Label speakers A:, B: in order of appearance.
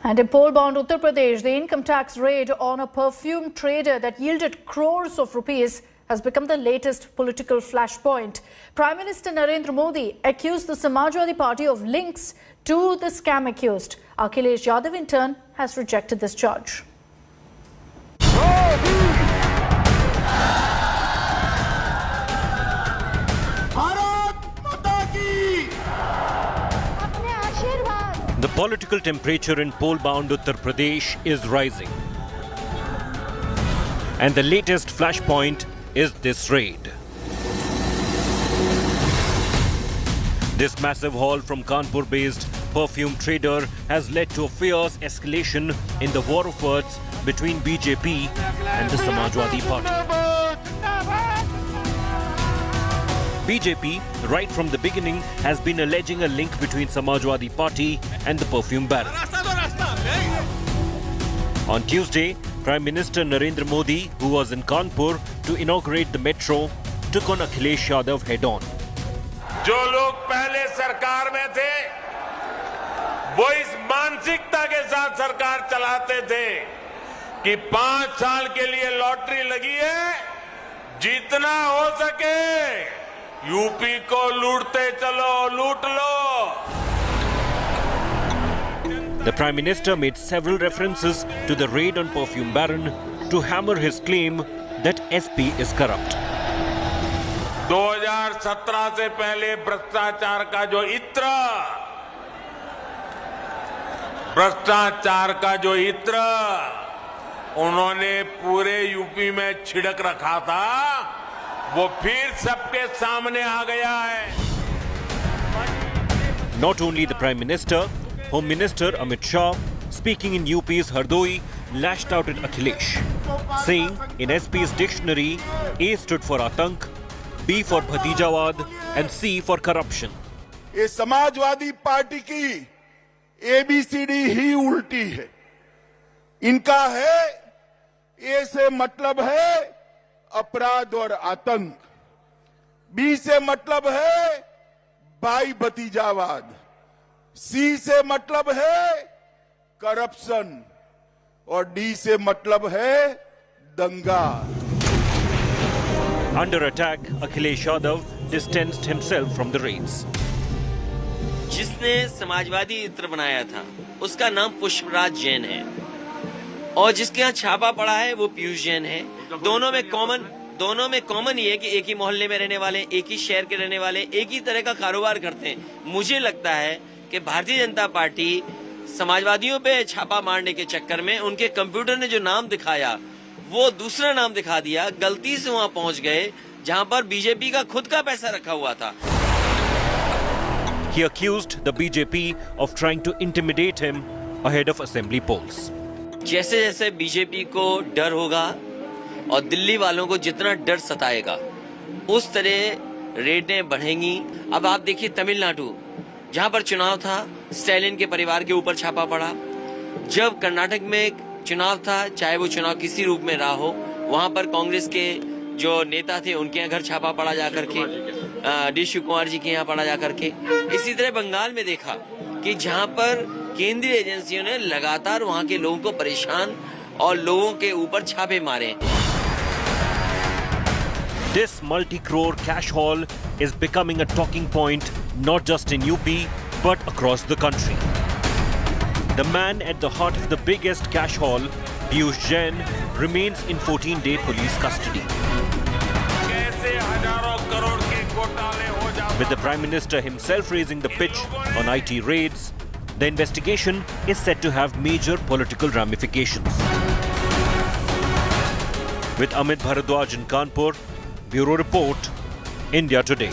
A: And in pole-bound Uttar Pradesh, the income tax raid on a perfume trader that yielded crores of rupees has become the latest political flashpoint. Prime Minister Narendra Modi accused the Samajwadi Party of links to the scam accused. Akhilesh Yadav, in turn, has rejected this charge.
B: The political temperature in pole-bound Uttar Pradesh is rising. And the latest flashpoint is this raid. This massive haul from Kanpur-based perfume trader has led to a fierce escalation in the war of words between BJP and the Samajwadi Party. BJP, right from the beginning, has been alleging a link between Samajwadi Party and the perfume baron. On Tuesday, Prime Minister Narendra Modi, who was in Kanpur to inaugurate the metro, took on Akhilesh Yadav head-on.
C: जो लोग पहले सरकार में थे, वो इस मानसिकता के साथ सरकार चलाते थे कि 5 साल के लिए लॉटरी लगी है, जितना हो सके यूपी को लूटते चलो, लूट लो.
B: The Prime Minister made several references to the raid on perfume baron to hammer his claim that SP is corrupt.
C: 2017 से पहले भ्रष्टाचार का जो इत्र उन्होंने पूरे यूपी में छिड़क रखा था, वो फिर सबके सामने आ गया है.
B: Not only the Prime Minister, Home Minister Amit Shah, speaking in UP's Hardoi, lashed out at Akhilesh, saying in SP's dictionary, A stood for Atank, B for Bhatijawad and C for corruption.
D: ये Samajwadi party की ABCD ही उल्टी है. इनका है A से मतलब है अपराध और आतंक, B से मतलब है भाई भतीजावाद, C से मतलब है करप्शन और D से मतलब है दंगा.
B: Under attack, Akhilesh Yadav distanced himself from the raids.
E: जिसने समाजवादी इत्र बनाया था उसका नाम पुष्पराज जैन है और जिसके यहाँ छापा पड़ा है वो पीयूष जैन है. दोनों में कॉमन ये है कि एक ही मोहल्ले में रहने वाले, एक ही शहर के रहने वाले, एक ही तरह का कारोबार करते हैं. मुझे लगता है कि भारतीय जनता पार्टी समाजवादियों पे छापा मारने के चक्कर में उनके कंप्यूटर ने जो नाम दिखाया वो दूसरा नाम दिखा दिया. गलती से वहां पहुंच गए जहां पर बीजेपी का खुद का पैसा रखा हुआ था.
B: He accused the BJP of trying to intimidate him ahead of assembly polls.
E: जैसे जैसे बीजेपी को डर होगा और दिल्ली वालों को जितना डर सताएगा उस तरह रेडें बढ़ेंगी. अब आप देखिए तमिलनाडु, जहां पर चुनाव था, स्टैलिन के परिवार के ऊपर छापा पड़ा. जब कर्नाटक में चुनाव था, चाहे वो चुनाव किसी रूप में रहा हो, वहां पर कांग्रेस के जो नेता थे उनके यहाँ घर छापा पड़ा जाकर के, डी शिव कुमार जी के यहाँ पड़ा जाकर के. इसी तरह बंगाल में देखा कि जहां पर केंद्रीय एजेंसियों ने लगातार वहां के लोगों को परेशान और लोगों के ऊपर छापे मारे.
B: This multi-crore cash haul is becoming a talking point not just in UP but across the country. The man at the heart of the biggest cash haul, Piyush Jain, remains in 14-day police custody. With the Prime Minister himself raising the pitch on IT raids, the investigation is said to have major political ramifications. With Amit Bharadwaj in Kanpur, Bureau Report, India Today.